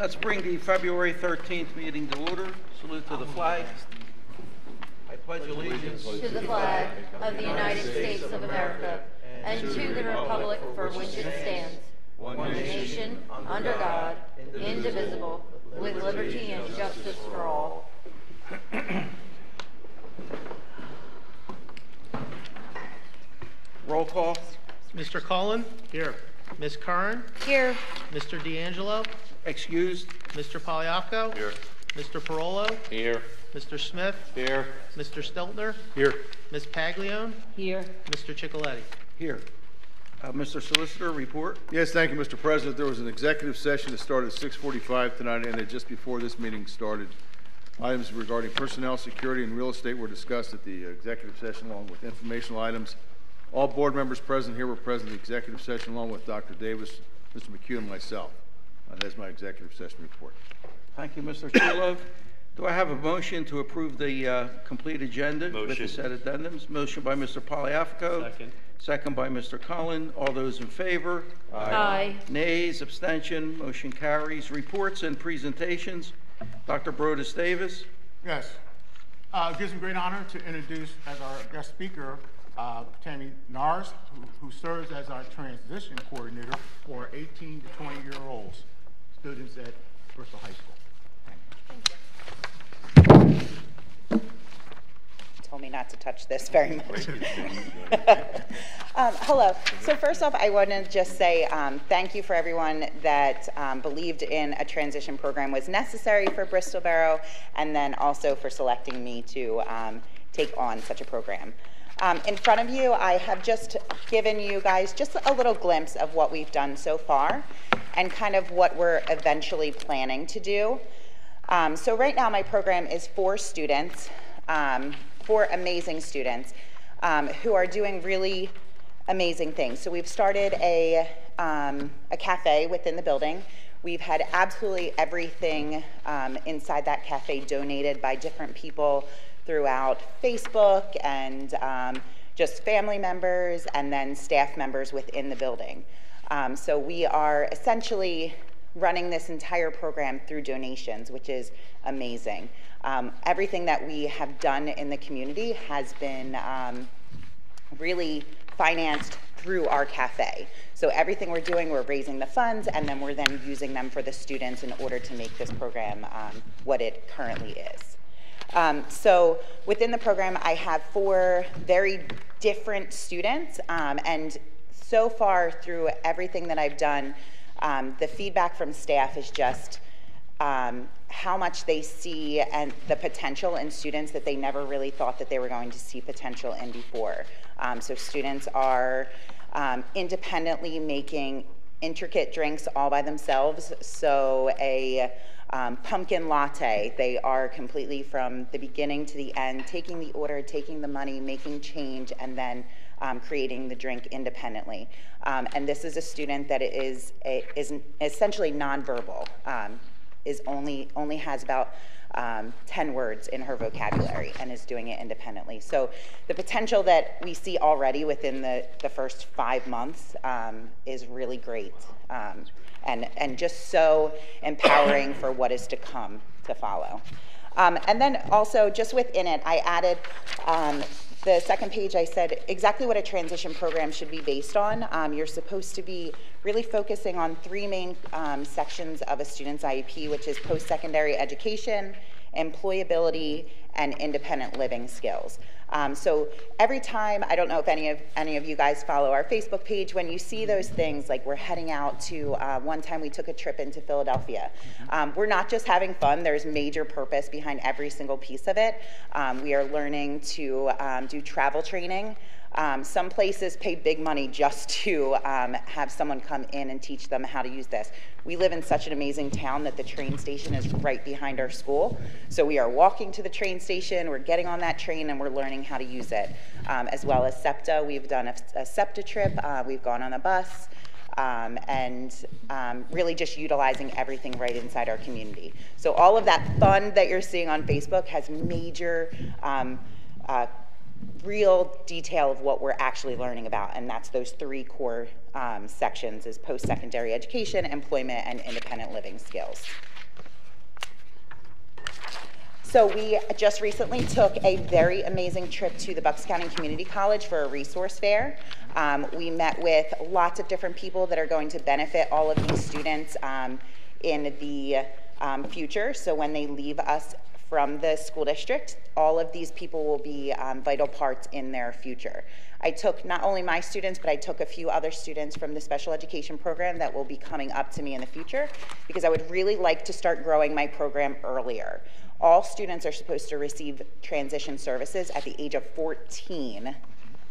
Let's bring the February 13th meeting to order. Salute to the flag. I pledge allegiance to the flag of the United States of America and to the republic for which it stands, one nation, under God, indivisible, with liberty and justice for all. Roll call. Mr. Cullen? Here. Ms. Curran? Here. Mr. D'Angelo? Excused. Mr. Pagliacco? Here. Mr. Parolo? Here. Mr. Smith? Here. Mr. Steltner? Here. Ms. Paglione? Here. Mr. Ciccoletti? Here. Mr. Solicitor, report. Yes, thank you, Mr. President. There was an executive session that started at 6:45 tonight and ended just before this meeting started. Items regarding personnel, security, and real estate were discussed at the executive session along with informational items. All board members present here were present at the executive session along with Dr. Davis, Mr. McHugh, and myself. That's my executive session report. Thank you, Mr. Chilov. Do I have a motion to approve the complete agenda with the set addendums? Motion by Mr. Pagliacco. Second. Second by Mr. Cullen. All those in favor? Aye. Nays, abstention, motion carries. Reports and presentations. Dr. Brodus Davis. Yes. It gives me great honor to introduce as our guest speaker Tammy Nars, who serves as our transition coordinator for 18 to 20-year-olds students at Bristol High School. Told me not to touch this very much. Hello. So first off, I want to just say thank you for everyone that believed in a transition program was necessary for Bristol Borough, and then also for selecting me to take on such a program. In front of you, I have just given you guys just a little glimpse of what we've done so far and kind of what we're eventually planning to do. So right now, my program is for students, 4 amazing students who are doing really amazing things. So we've started a cafe within the building. We've had absolutely everything inside that cafe donated by different people throughout Facebook and just family members and then staff members within the building. So we are essentially running this entire program through donations, which is amazing. Everything that we have done in the community has been really financed through our cafe. So everything we're doing, we're raising the funds, and then we're then using them for the students in order to make this program what it currently is. So within the program, I have 4 very different students, and so far through everything that I've done, the feedback from staff is just how much they see and the potential in students that they never really thought that they were going to see potential in before. So students are independently making intricate drinks all by themselves. So a pumpkin latte, they are completely from the beginning to the end, taking the order, taking the money, making change, and then creating the drink independently. And this is a student that is essentially nonverbal, only has about 10 words in her vocabulary and is doing it independently. So the potential that we see already within the first 5 months is really great, and just so empowering for what is to come to follow. And then also just within it, I added the second page. I said exactly what a transition program should be based on. You're supposed to be really focusing on 3 main sections of a student's IEP, which is post-secondary education, employability, and independent living skills. So every time, I don't know if any of you guys follow our Facebook page, when you see those things, like we're heading out to, one time we took a trip into Philadelphia. We're not just having fun, there's major purpose behind every single piece of it. We are learning to do travel training. Some places pay big money just to have someone come in and teach them how to use this. We live in such an amazing town that the train station is right behind our school. So we are walking to the train station, we're getting on that train, and we're learning how to use it. As well as SEPTA, we've done a SEPTA trip, we've gone on a bus, and really just utilizing everything right inside our community. So all of that fun that you're seeing on Facebook has major real detail of what we're actually learning about, and that's those 3 core sections: is post-secondary education, employment, and independent living skills. So we just recently took a very amazing trip to the Bucks County Community College for a resource fair. We met with lots of different people that are going to benefit all of these students in the future. So when they leave us from the school district, all of these people will be vital parts in their future. I took not only my students, but I took a few other students from the special education program that will be coming up to me in the future, because I would really like to start growing my program earlier. All students are supposed to receive transition services at the age of 14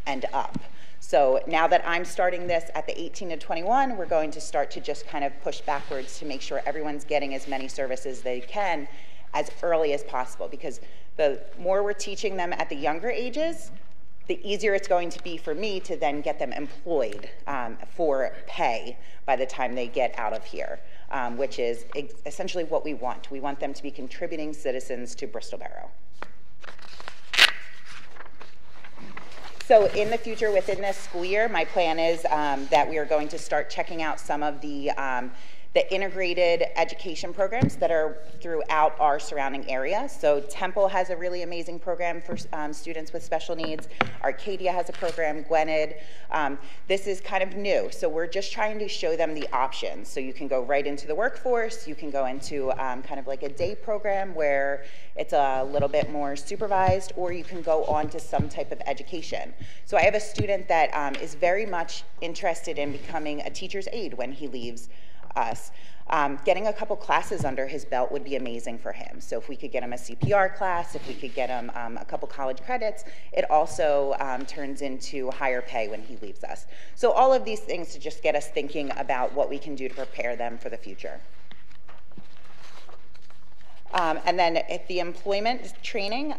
and up. So now that I'm starting this at the 18 to 21, we're going to start to just kind of push backwards to make sure everyone's getting as many services they can as early as possible, because the more we're teaching them at the younger ages, the easier it's going to be for me to then get them employed for pay by the time they get out of here, which is essentially what we want. We want them to be contributing citizens to Bristol Borough. So in the future, within this school year, my plan is that we are going to start checking out some of the integrated education programs that are throughout our surrounding area. So Temple has a really amazing program for students with special needs. Arcadia has a program, Gwinnett. This is kind of new, so we're just trying to show them the options. So you can go right into the workforce, you can go into kind of like a day program where it's a little bit more supervised, or you can go on to some type of education. So I have a student that is very much interested in becoming a teacher's aide when he leaves us. Getting a couple classes under his belt would be amazing for him. So if we could get him a CPR class, if we could get him a couple college credits, it also turns into higher pay when he leaves us. So all of these things to just get us thinking about what we can do to prepare them for the future. And then at the employment training,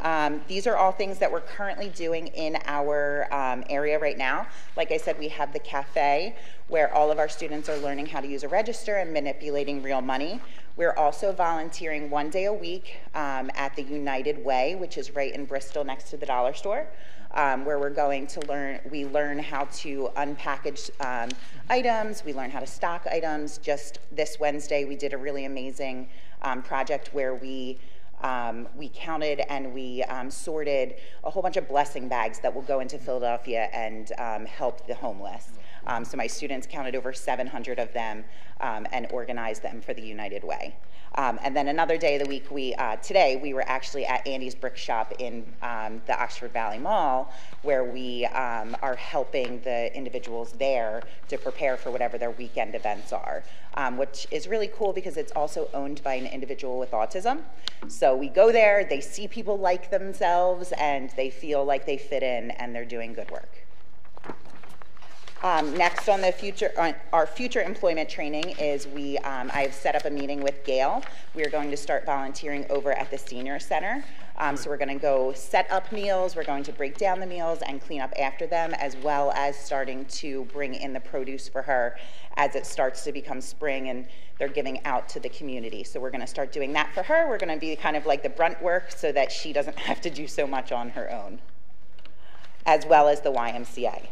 these are all things that we're currently doing in our area right now. Like I said, we have the cafe where all of our students are learning how to use a register and manipulating real money. We're also volunteering 1 day a week at the United Way, which is right in Bristol next to the dollar store, where we're going to learn how to unpackage items, we learn how to stock items. Just this Wednesday, we did a really amazing project where we counted and we sorted a whole bunch of blessing bags that will go into Philadelphia and help the homeless. So my students counted over 700 of them and organized them for the United Way. And then another day of the week, today we were actually at Andy's Brick Shop in the Oxford Valley Mall, where we are helping the individuals there to prepare for whatever their weekend events are, which is really cool because it's also owned by an individual with autism. So we go there, they see people like themselves, and they feel like they fit in and they're doing good work. Next on our future employment training is I've set up a meeting with Gail. We are going to start volunteering over at the senior center. So we're going to go set up meals, we're going to break down the meals and clean up after them, as well as starting to bring in the produce for her as it starts to become spring and they're giving out to the community. So we're going to start doing that for her. We're going to be kind of like the brunt work so that she doesn't have to do so much on her own, as well as the YMCA.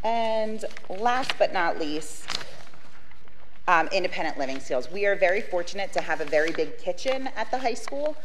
And last but not least, independent living skills. We are very fortunate to have a very big kitchen at the high school.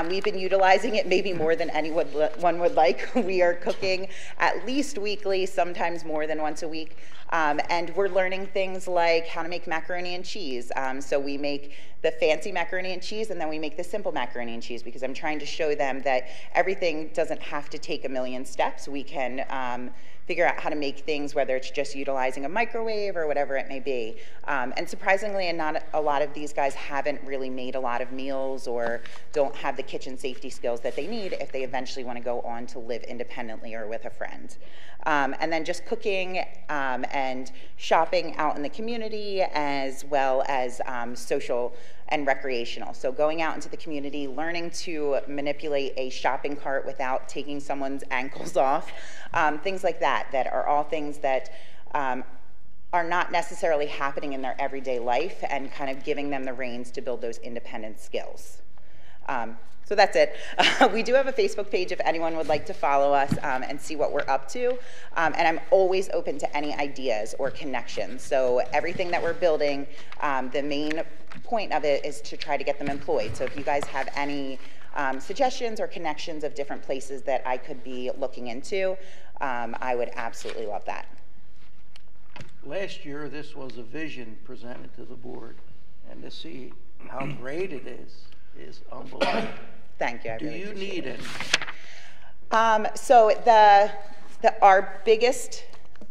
We've been utilizing it maybe more than anyone would like. We are cooking at least weekly, sometimes more than once a week. And we're learning things like how to make macaroni and cheese. So we make the fancy macaroni and cheese, and then we make the simple macaroni and cheese, because I'm trying to show them that everything doesn't have to take a million steps. We can figure out how to make things, whether it's just utilizing a microwave or whatever it may be. And surprisingly, not a lot of these guys haven't really made a lot of meals or don't have the kitchen safety skills that they need if they eventually want to go on to live independently or with a friend. And then just cooking and shopping out in the community, as well as social and recreational. So going out into the community, learning to manipulate a shopping cart without taking someone's ankles off, things like that, that are all things that are not necessarily happening in their everyday life, and kind of giving them the reins to build those independent skills. So that's it. We do have a Facebook page if anyone would like to follow us and see what we're up to. And I'm always open to any ideas or connections. So everything that we're building, the main point of it is to try to get them employed. So if you guys have any suggestions or connections of different places that I could be looking into, I would absolutely love that. Last year, this was a vision presented to the board, and to see how great it is unbelievable. Thank you. I Do really you appreciate need it. any? So our biggest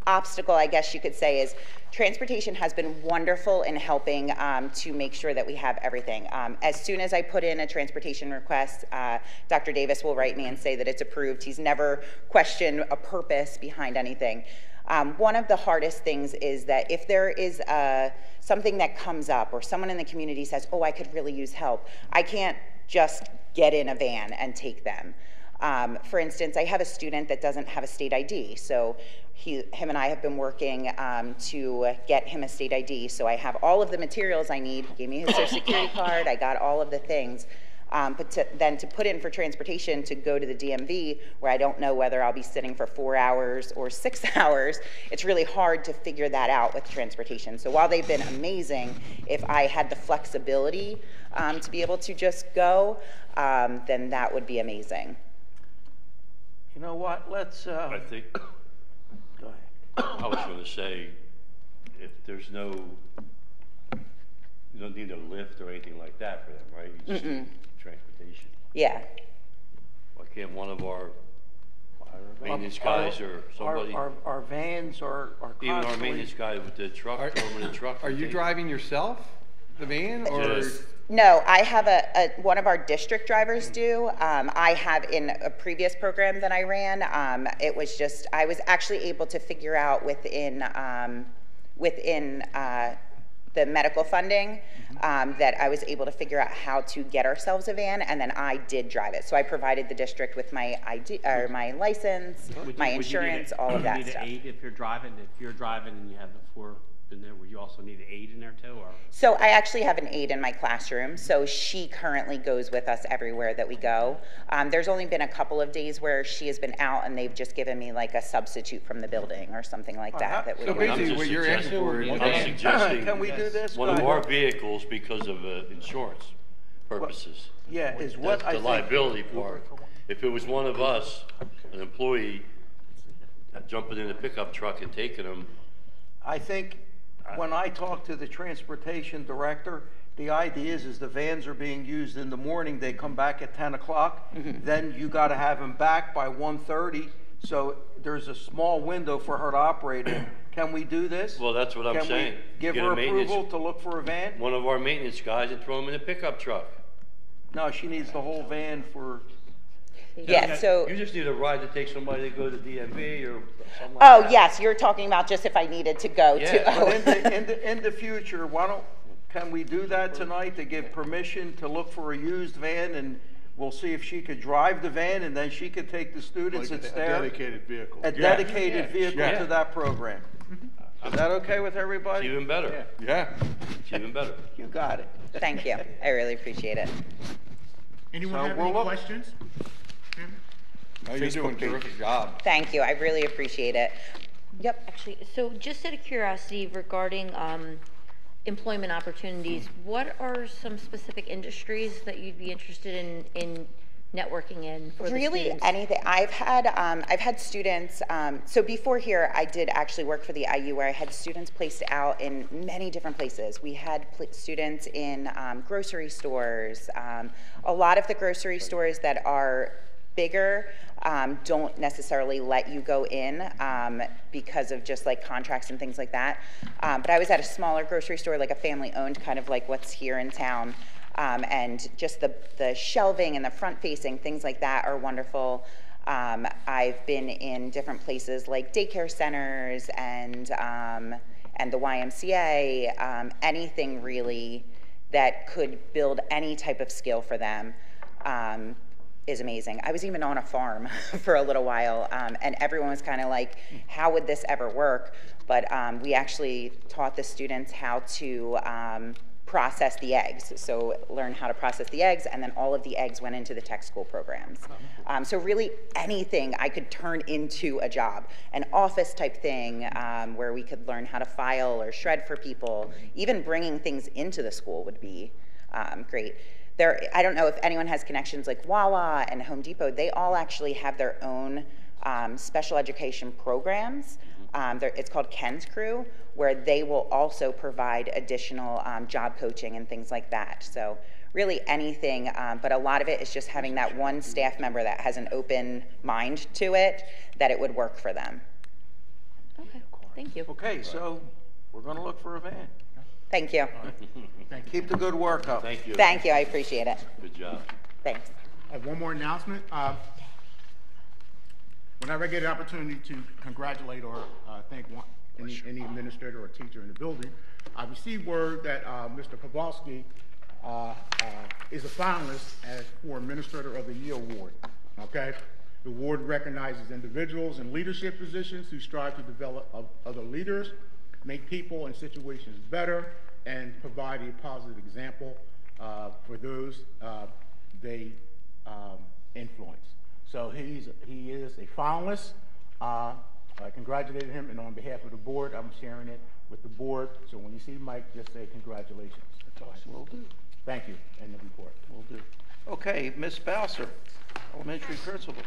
obstacle, I guess you could say, is transportation has been wonderful in helping to make sure that we have everything. As soon as I put in a transportation request, Dr. Davis will write me and say that it's approved. He's never questioned a purpose behind anything. One of the hardest things is that if there is something that comes up or someone in the community says, oh, I could really use help, I can't just get in a van and take them. For instance, I have a student that doesn't have a state ID, so him and I have been working to get him a state ID. So I have all of the materials I need. He gave me his social security card. I got all of the things. But then to put in for transportation to go to the DMV, where I don't know whether I'll be sitting for 4 hours or 6 hours, it's really hard to figure that out with transportation. So while they've been amazing, if I had the flexibility to be able to just go, then that would be amazing. You know what, let's, I think, go ahead. I was going to say, if there's no, you don't need a lift or anything like that for them, right? You just need transportation. Yeah. Why can't one of our maintenance guys or somebody, Our vans are even our constantly. maintenance guy with the truck, throw him in the truck? Are you driving yourself, the van, or? Yes. No, I have one of our district drivers do. I have in a previous program that I ran, it was just, I was actually able to figure out within the medical funding that I was able to figure out how to get ourselves a van, and then I did drive it. So I provided the district with my ID or my license, my insurance, all of that stuff. Would you need an aid if you're driving? If you're driving and you have the 4 in there, would you also need an aid in there too? Or? So I actually have an aide in my classroom, so she currently goes with us everywhere that we go. There's only been a couple of days where she has been out and they've just given me like a substitute from the building or something like that. That would So work. basically what you're asking for is. I'm suggesting Can we do this? one Go of ahead. our vehicles because of insurance purposes. Yeah, is what That's I the think. liability part. If it was one of us, an employee, jumping in a pickup truck and taking them, I think when I talk to the transportation director, the idea is the vans are being used in the morning, they come back at 10 o'clock, then you gotta have them back by 1:30, so there's a small window for her to operate in. Can we do this? well, that's what I'm saying. Can we give Get her a maintenance- approval to look for a van? one of our maintenance guys and throw them in a pickup truck. No, she needs the whole van for, Yeah, so. You just need a ride to take somebody to go to DMV or something like Oh, that. yes, you're talking about just if I needed to go Yeah, to. but in the future, can we do that tonight to give permission to look for a used van, and we'll see if she could drive the van, and then she could take the students Like that's a there. dedicated vehicle. A dedicated vehicle Yeah. to that program. Is that okay with It's everybody? even better. Yeah. It's even better. You got it. Thank you. I really appreciate it. Anyone So have we'll any look- questions? No, you're doing a terrific job. Thank you. I really appreciate it. Yep. Actually, so just out of curiosity regarding employment opportunities, what are some specific industries that you'd be interested in networking in for the Really students? anything. I've had students, so before here I did actually work for the IU where I had students placed out in many different places. We had students in grocery stores. A lot of the grocery stores that are bigger don't necessarily let you go in because of just like contracts and things like that. But I was at a smaller grocery store, like a family owned, kind of like what's here in town. And just the shelving and the front facing, things like that are wonderful. I've been in different places like daycare centers and the YMCA, anything really that could build any type of skill for them is amazing. I was even on a farm for a little while, and everyone was kind of like, how would this ever work? But we actually taught the students how to process the eggs. So learn how to process the eggs, and then all of the eggs went into the tech school programs. So really anything I could turn into a job, an office type thing where we could learn how to file or shred for people. Even bringing things into the school would be great. I don't know if anyone has connections like Wawa and Home Depot. They all actually have their own special education programs. It's called Ken's Crew, where they will also provide additional job coaching and things like that. So really anything, but a lot of it is just having that one staff member that has an open mind to it, that it would work for them. Okay, thank you. Okay, so we're gonna look for a van. Thank you. Keep the good work up. Thank you. Thank you, I appreciate it. Good job. Thanks. I have one more announcement. Whenever I get an opportunity to congratulate or thank any administrator or teacher in the building, I received word that Mr. Kowalski is a finalist for Administrator of the Year Award. Okay? The award recognizes individuals in leadership positions who strive to develop other leaders, make people and situations better, and provide a positive example for those they influence. So he is a finalist. I congratulated him, and on behalf of the board, I'm sharing it with the board. So when you see Mike, just say congratulations. That's awesome. Will do. Thank you, and the report. Will do. Okay, Ms. Bowser, elementary principal.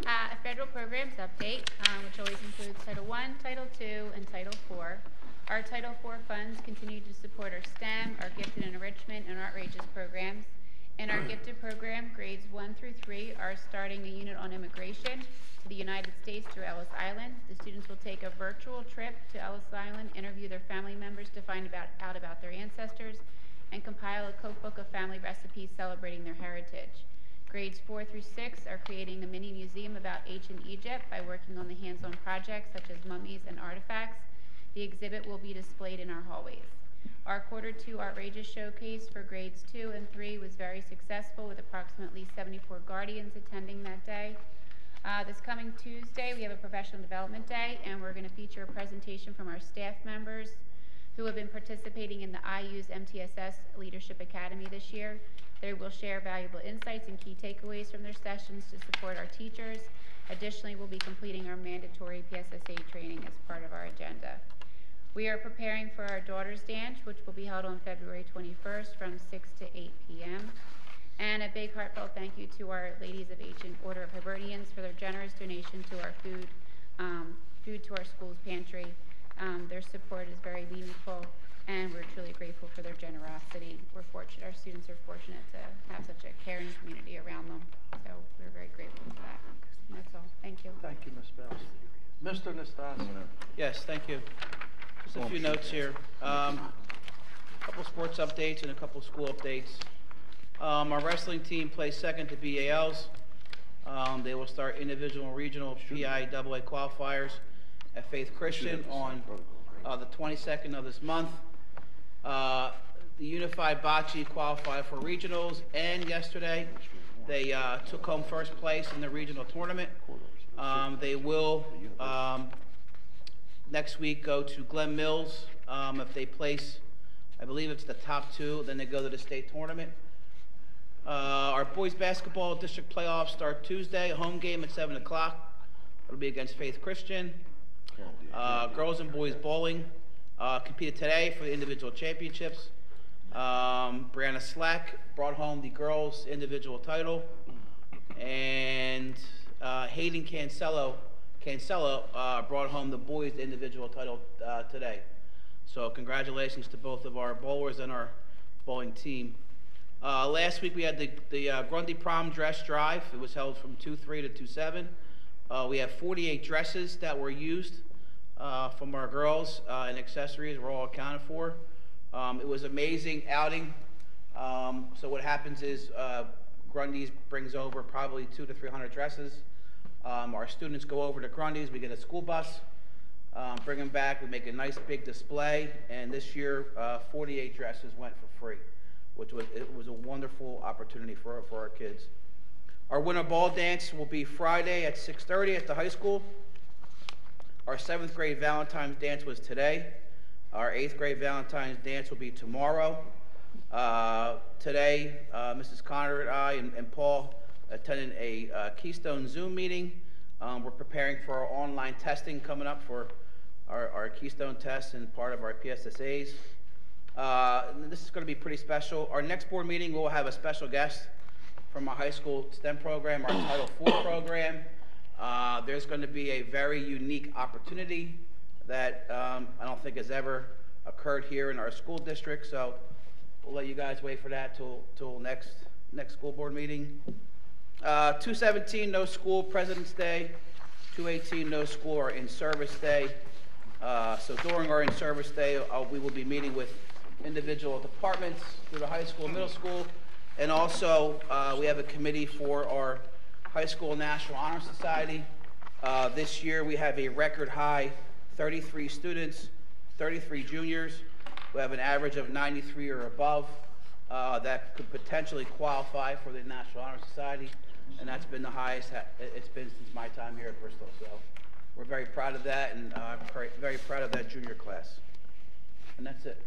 A federal programs update, which always includes Title I, Title II, and Title IV. Our Title IV funds continue to support our STEM, our gifted and enrichment, and outrageous programs. In our gifted program, grades 1 through 3 are starting a unit on immigration to the United States through Ellis Island. The students will take a virtual trip to Ellis Island, interview their family members to find out about their ancestors, and compile a cookbook of family recipes celebrating their heritage. Grades 4 through 6 are creating a mini museum about ancient Egypt by working on the hands-on projects such as mummies and artifacts. The exhibit will be displayed in our hallways. Our Q2 Outrageous Showcase for grades 2 and 3 was very successful, with approximately 74 guardians attending that day. This coming Tuesday, we have a professional development day, and we're going to feature a presentation from our staff members who have been participating in the IU's MTSS Leadership Academy this year. They will share valuable insights and key takeaways from their sessions to support our teachers. Additionally, we'll be completing our mandatory PSSA training as part of our agenda. We are preparing for our Daughters Dance, which will be held on February 21st from 6 to 8 p.m. And a big heartfelt thank you to our Ladies of Ancient Order of Hibernians for their generous donation to our food to our school's pantry. Their support is very meaningful, and we're truly grateful for their generosity. Our students are fortunate to have such a caring community around them, so we're very grateful for that. And that's all. Thank you. Thank you, Ms. Bowser. Mr. Nastasio. Yes, thank you. Just a few notes here. A couple sports updates and a couple school updates. Our wrestling team plays second to BALs. They will start individual and regional PIAA qualifiers at Faith Christian on the 22nd of this month. The Unified Bocce qualified for regionals, and yesterday they took home first place in the regional tournament. They will next week go to Glen Mills. If they place, I believe it's the top 2, then they go to the state tournament. Our boys basketball district playoffs start Tuesday, a home game at 7 o'clock. It'll be against Faith Christian. Girls and boys bowling competed today for the individual championships. Brianna Slack brought home the girls' individual title, and Hayden Cancelo brought home the boys' individual title today. So congratulations to both of our bowlers and our bowling team. Last week we had the Grundy Prom Dress Drive. It was held from 2/3 to 2/7. We have 48 dresses that were used from our girls, and accessories were all accounted for. It was amazing outing. So what happens is Grundy's brings over probably 200 to 300 dresses. Our students go over to Grundy's. We get a school bus, bring them back. We make a nice big display, and this year 48 dresses went for free, which was a wonderful opportunity for our kids. Our winter ball dance will be Friday at 6:30 at the high school. Our 7th grade Valentine's dance was today. Our 8th grade Valentine's dance will be tomorrow. Today, Mrs. Connor and I and Paul attended a Keystone Zoom meeting. We're preparing for our online testing coming up for our Keystone tests and part of our PSSAs. This is going to be pretty special. Our next board meeting, we'll have a special guest from our high school STEM program, our Title IV program. There's going to be a very unique opportunity that I don't think has ever occurred here in our school district, so we'll let you guys wait for that till next school board meeting. 217, no school, President's Day. 218, no school or in-service day. So during our in-service day, we will be meeting with individual departments through the high school, middle school, and also we have a committee for our High School National Honor Society. This year we have a record high 33 students, 33 juniors. We have an average of 93 or above that could potentially qualify for the National Honor Society, and that's been the highest it's been since my time here at Bristol. So we're very proud of that, and I'm very proud of that junior class. And that's it.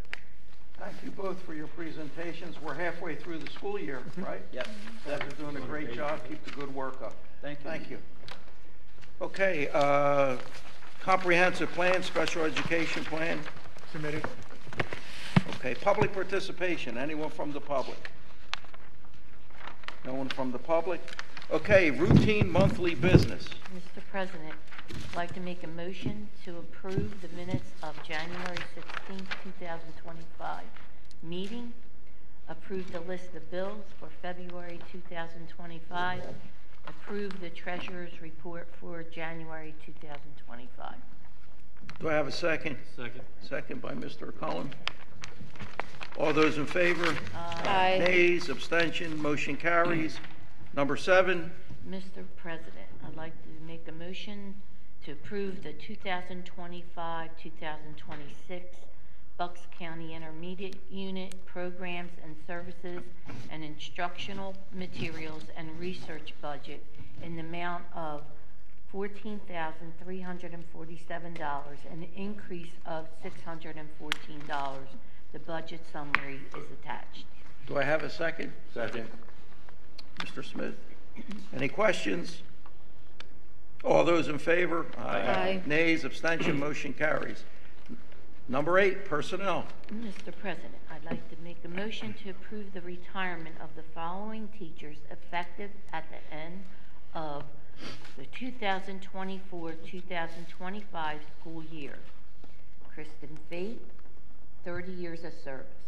Thank you both for your presentations. We're halfway through the school year, right? Yep. You guys are doing a great job. Keep the good work up. Thank you. Thank you. Okay, comprehensive plan, special education plan. Submitted. Okay, public participation. Anyone from the public? No one from the public? Okay, routine monthly business. Mr. President, I'd like to make a motion to approve the minutes of January 16, 2025 meeting, approve the list of bills for February 2025, approve the treasurer's report for January 2025. Do I have a second? Second. Second by Mr. Cullen. All those in favor? Aye. Nays, abstention, motion carries. Number 7. Mr. President, I'd like to make a motion to approve the 2025-2026 Bucks County Intermediate Unit Programs and Services and Instructional Materials and Research Budget in the amount of $14,347, an increase of $614. The budget summary is attached. Do I have a second? Second. Mr. Smith. Any questions? All those in favor? Aye. Nays, abstention, motion carries. Number 8, personnel. Mr. President, I'd like to make a motion to approve the retirement of the following teachers effective at the end of the 2024-2025 school year. Kristen Fate, 30 years of service.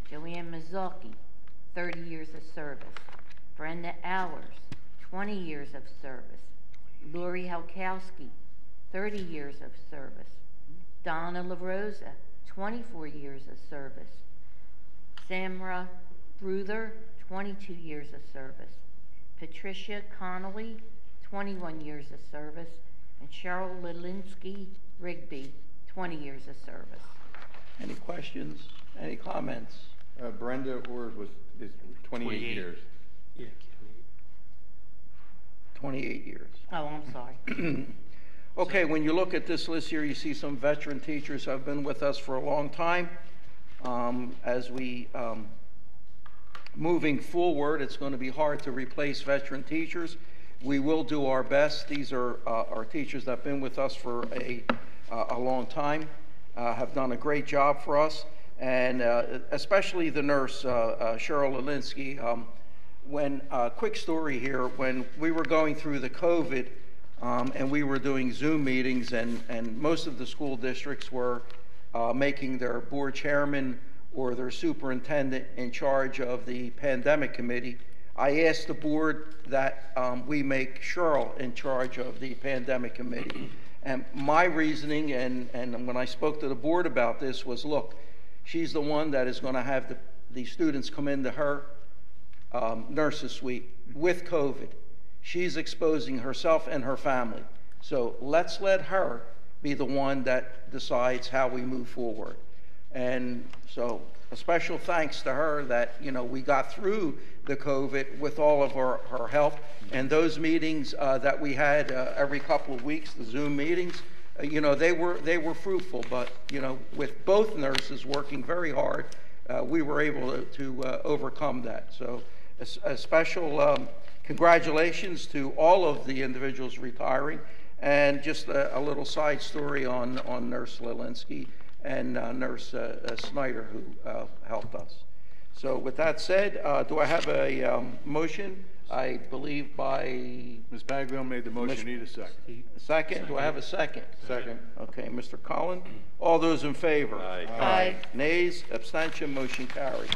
Joanne Mazzocchi, 30 years of service. Brenda Hours, 20 years of service. Lori Halkowski, 30 years of service. Donna LaRosa, 24 years of service. Samra Bruther, 22 years of service. Patricia Connolly, 21 years of service. And Cheryl Lilinski Rigby, 20 years of service. Any questions? Any comments? Brenda is 28 years. Yeah. 28 years. Oh, I'm sorry. Okay, when you look at this list here, you see some veteran teachers who have been with us for a long time. As we moving forward, it's going to be hard to replace veteran teachers. We will do our best. These are our teachers that have been with us for a long time, have done a great job for us, and especially the nurse, Cheryl Lilinski. Quick story here, when we were going through the COVID, and we were doing Zoom meetings, and most of the school districts were making their board chairman or their superintendent in charge of the pandemic committee. I asked the board that we make Cheryl in charge of the pandemic committee. And my reasoning, and when I spoke to the board about this, was, look, she's the one that is going to have the students come into her nurses suite with COVID. She's exposing herself and her family. So let's let her be the one that decides how we move forward. And so a special thanks to her that, we got through the COVID with all of her help. And those meetings that we had every couple of weeks, the Zoom meetings, you know, they were fruitful, but, you know, with both nurses working very hard, we were able to overcome that. So a special congratulations to all of the individuals retiring, and just a little side story on Nurse Lelinski and Nurse Snyder, who helped us. So with that said, do I have a motion? I believe by... Ms. Baglio made the motion. Need a second. Second? Do I have a second? Second. Okay, Mr. Cullen. All those in favor? Aye. Aye. Nays, abstention, motion carries.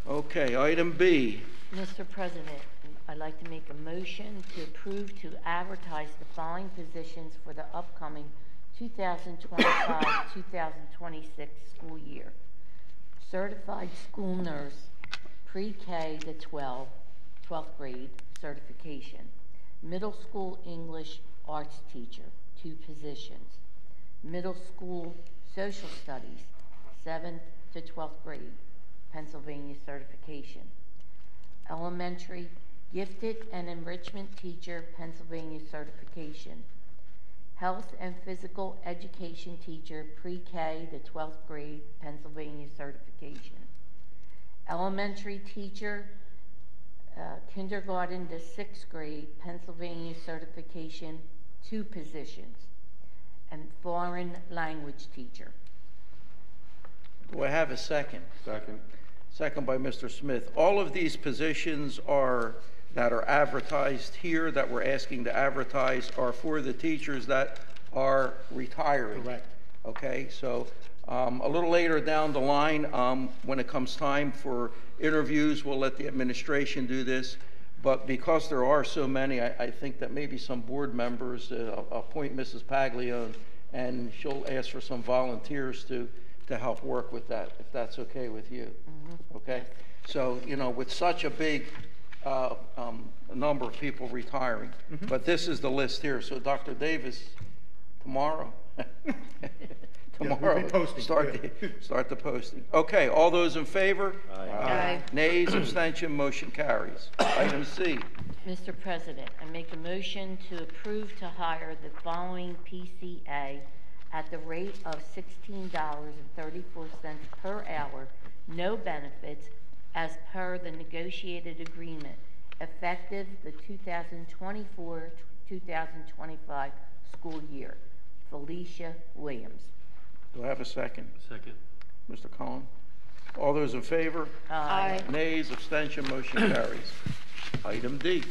Okay, item B. Mr. President, I'd like to make a motion to approve to advertise the following positions for the upcoming 2025-2026 school year. Certified school nurse, pre-K to 12th grade certification. Middle school English arts teacher, 2 positions. Middle school social studies, 7th to 12th grade, Pennsylvania certification. Elementary gifted and enrichment teacher, Pennsylvania certification. Health and physical education teacher, pre-K to 12th grade, Pennsylvania certification. Elementary teacher, kindergarten to 6th grade, Pennsylvania certification, 2 positions. And foreign language teacher. Do I have a second? Second. Second by Mr. Smith. All of these positions that are advertised here, that we're asking to advertise, are for the teachers that are retiring. Correct. Okay, so a little later down the line, when it comes time for interviews, we'll let the administration do this. But because there are so many, I think that maybe some board members appoint Mrs. Paglio, and she'll ask for some volunteers to help work with that, if that's okay with you. Mm-hmm. Okay? So, you know, with such a big number of people retiring, Mm-hmm. but this is the list here. So, Dr. Davis, tomorrow, we'll be posting, start the posting. Okay, all those in favor? Aye. Nays, abstention, motion carries. Item C. Mr. President, I make a motion to approve to hire the following PCA at the rate of $16.34 per hour, no benefits, as per the negotiated agreement, effective the 2024-2025 school year. Felicia Williams. Do I have a second? Second. Mr. Cullen? All those in favor? Aye. Nays, abstention, motion carries. Item D.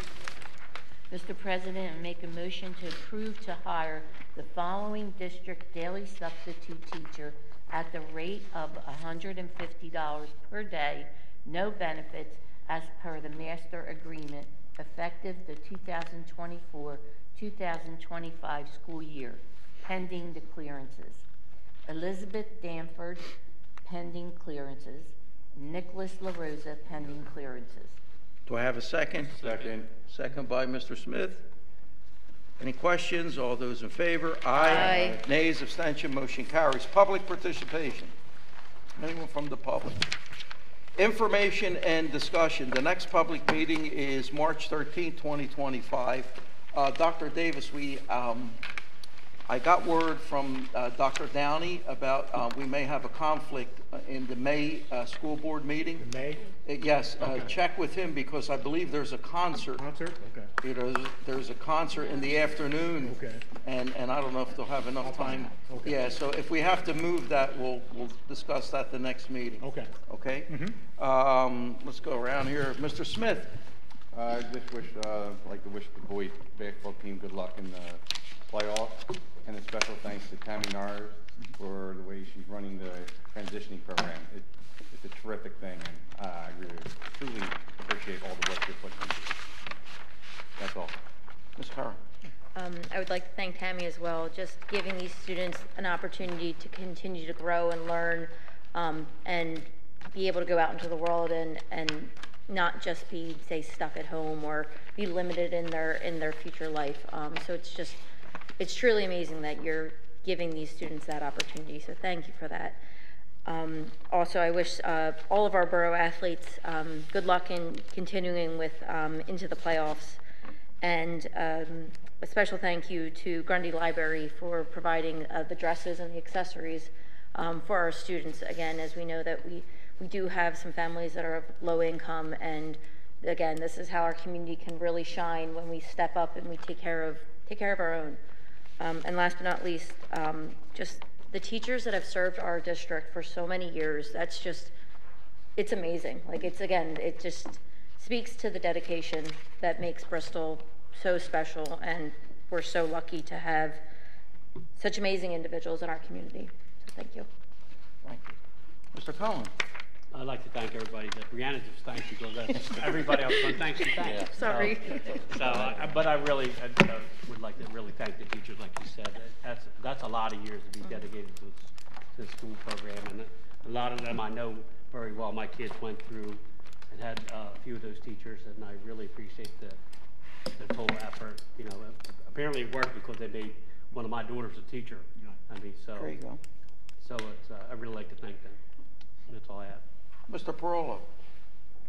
Mr. President, I make a motion to approve to hire the following district daily substitute teacher at the rate of $150 per day, no benefits, as per the master agreement, effective the 2024-2025 school year, pending the clearances. Elizabeth Danford, pending clearances. Nicholas LaRosa, pending clearances. Do I have a second? Second. Second by Mr. Smith. Any questions? All those in favor? Aye. Nays, abstention, motion carries. Public participation. Anyone from the public? Information and discussion. The next public meeting is March 13th, 2025. Dr. Davis, I got word from Dr. Downey about we may have a conflict in the May school board meeting. In May? Yes, Okay. check with him, because I believe there's a concert. Concert? Okay. You know, there's a concert in the afternoon. Okay. And I don't know if they'll have enough time. Okay. Yeah, so if we have to move that, we'll discuss that the next meeting. Okay. Okay? Mm-hmm. Let's go around here. Mr. Smith? I just like to wish the boys basketball team good luck in the playoffs, and a special thanks to Tammy Nars for the way she's running the transitioning program. It's a terrific thing, and I really truly appreciate all the work you're putting into it. That's all. Ms. Carr? I would like to thank Tammy as well, just giving these students an opportunity to continue to grow and learn, and be able to go out into the world and not just be, say, stuck at home or be limited in their future life. So it's truly amazing that you're giving these students that opportunity. So thank you for that. Also, I wish all of our borough athletes good luck in continuing with into the playoffs. And a special thank you to Grundy Library for providing the dresses and the accessories for our students. Again, as we know that we do have some families that are of low income, and again, this is how our community can really shine when we step up and we take care of our own. And last but not least, just the teachers that have served our district for so many years. That's just, it's amazing. Like, it's, again, it just speaks to the dedication that makes Bristol so special, and we're so lucky to have such amazing individuals in our community. So thank you. Thank you. Mr. Cohen. I'd like to thank everybody. Brianna just thanked you, because that's everybody else. But thanks to thank. Sorry. But I really would like to really thank the teachers, like you said. That's a lot of years to be dedicated to the school program, and a lot of them I know very well. My kids went through and had a few of those teachers, and I really appreciate the total effort. You know, apparently it worked because they made one of my daughters a teacher. I mean, so There you go. So it's I really like to thank them. And that's all I have. Mr. Parola.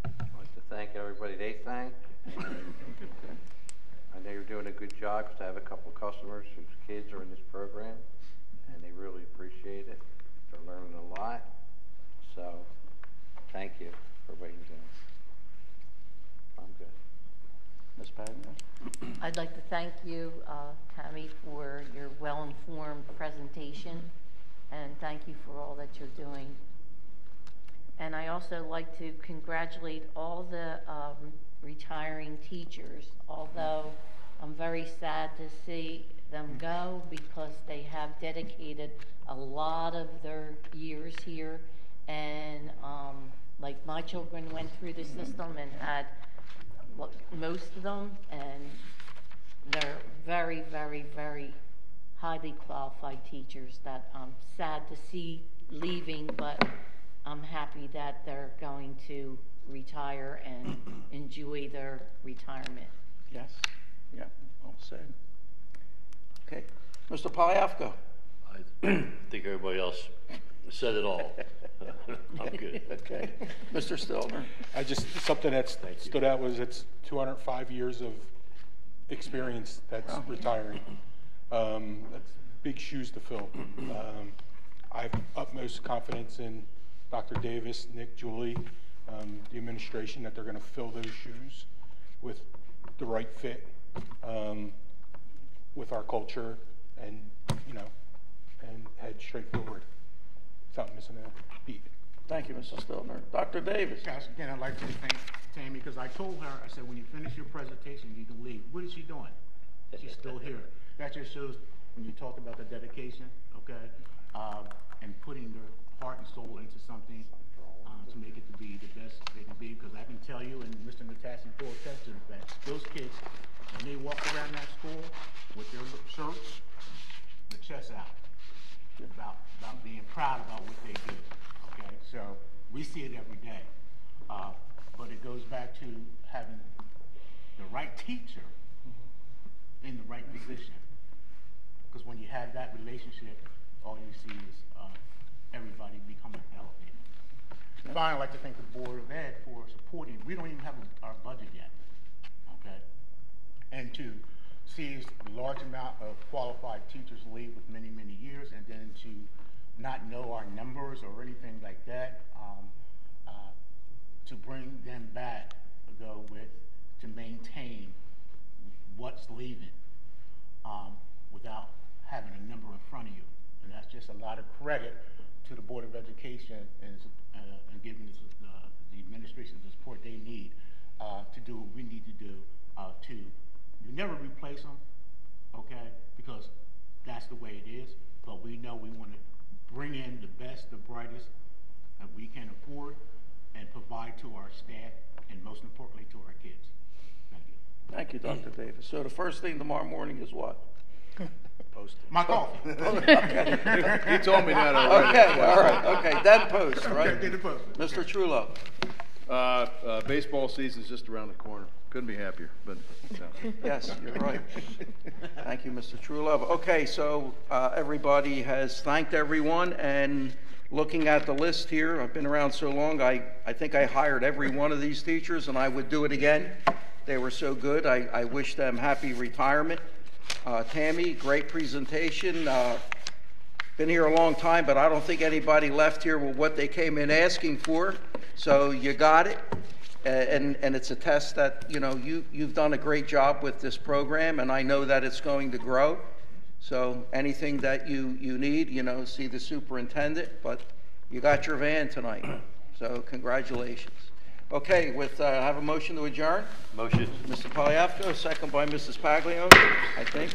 I'd like to thank everybody they thanked. And I know you're doing a good job, because I have a couple of customers whose kids are in this program, and they really appreciate it. They're learning a lot. So thank you for what you're doing. I'm good. Ms. Padman. I'd like to thank you, Tammy, for your well-informed presentation, and thank you for all that you're doing. And I also like to congratulate all the retiring teachers, although I'm very sad to see them go, because they have dedicated a lot of their years here. And like, my children went through the system and had most of them, and they're very, very, very highly qualified teachers that I'm sad to see leaving, but I'm happy that they're going to retire and enjoy their retirement. Yes. Yeah. Well said. Okay. Mr. Polyafco. I think everybody else said it all. I'm good. Okay. Mr. Stilner. I just, something that stood out was it's 205 years of experience that's retiring. That's big shoes to fill. I have utmost confidence in Dr. Davis, Nick, Julie, the administration, that they're going to fill those shoes with the right fit, with our culture, and, you know, and head straight forward. Something missing a beat. Thank you, Mr. Stilner. Dr. Davis. Yes, again, I'd like to thank Tammy, because I told her, I said, when you finish your presentation, you can leave. What is she doing? She's still here. That just shows, when you talked about the dedication, okay, and putting their heart and soul into something to make it to be the best they can be. Because I can tell you, and Mr. Natassi will attest to the fact, those kids, when they walk around that school with their shirts, the chest out, about being proud about what they do. Okay, so we see it every day, but it goes back to having the right teacher in the right position. Because when you have that relationship, all you see is everybody becoming elevated. Finally, I'd like to thank the Board of Ed for supporting. We don't even have our budget yet, okay? And to see a large amount of qualified teachers leave with many, many years, and then to not know our numbers or anything like that, to bring them back, to maintain what's leaving without having a number in front of you. And that's just a lot of credit to the Board of Education and giving us the administration the support they need to do what we need to do you never replace them, okay, because that's the way it is, but we know we want to bring in the best, the brightest that we can afford and provide to our staff, and most importantly to our kids. Thank you. Thank you, Dr. Davis. So the first thing tomorrow morning is what? Post my coffee. Okay. He told me that already. Okay, all right, okay, then post, right? Okay, then post. Mr. Trullo. Baseball season's just around the corner. Couldn't be happier, but no. Yes, you're right. Thank you, Mr. Trulove. Okay, so everybody has thanked everyone, and looking at the list here, I've been around so long, I think I hired every one of these teachers, and I would do it again. They were so good. I wish them happy retirement. Tammy, great presentation. Been here a long time, but I don't think anybody left here with what they came in asking for. So you got it, and it's a test that, you know, you've done a great job with this program, and I know that it's going to grow. So anything that you need, you know, see the superintendent, but you got your van tonight. So congratulations. Okay, have a motion to adjourn? Motion. Mr. Poliafco, second by Mrs. Paglione, I think.